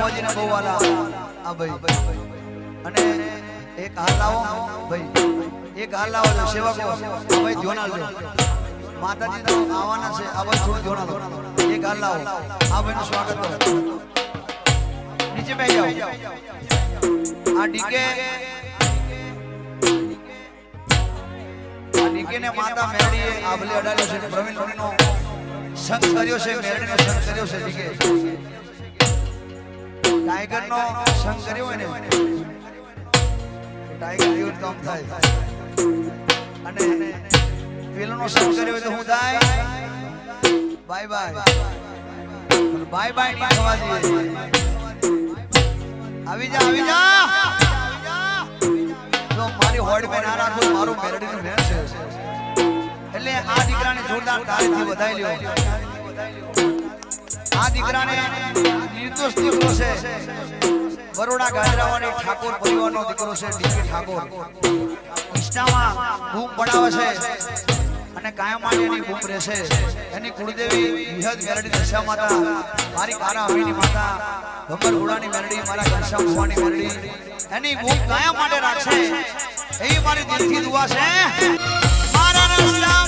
ભુવાજીને બહુ વાલા આ ભાઈ અને એક હાલ લાવો ભાઈ એક હાલ લાવો સેવકો ભાઈ ધ્યોન આલજો માતાજી તો આવવાના છે આ ભાઈ થોડું ધ્યોન આલો એક હાલ લાવો આ ભાઈનું સ્વાગત કરો નીચે બેસી જાઓ આ ડીકે ને માતા મેરડીએ આભલે અડાડ્યો છે પ્રવીણ લોણીનો સંગ કર્યો છે મેરડીનો સંગ કર્યો છે ડીકે ટાઈગર નો સંગ કર્યો હોય ને ટાઈગર જેવું કામ થાય અને પેલો નો સંગ કર્યો હોય તો હું થાય બાય બાય બાય બાય નહીં થવા દઈએ આવી જા તો મારી હોડ મે ના રાખો મારું મેરડીનું ભેણ છે એટલે આ દીકરાને જોરદાર તાળીથી વધાઈ લ્યો આ દીકરાને નિર્દોષ દીકરો છે બરોડા ગાજરાવાની ઠાકોર પરિવારનો દીકરો છે ડીકે ઠાકોર ઇન્સ્ટામાં બૂમ પડાવે છે અને કાયમ માટે એની બૂમ રહેશે એની કુળદેવી વિહદ મેરડી દશા માતા મારી કારા હમીની માતા ભમર ઘોડાની મેરડી મારા ઘનશ્યામ ભુવાની મેરડી એની બૂમ કાયમ માટે રાખશે એ મારી દિલથી દુઆ છે મારા રસ્તા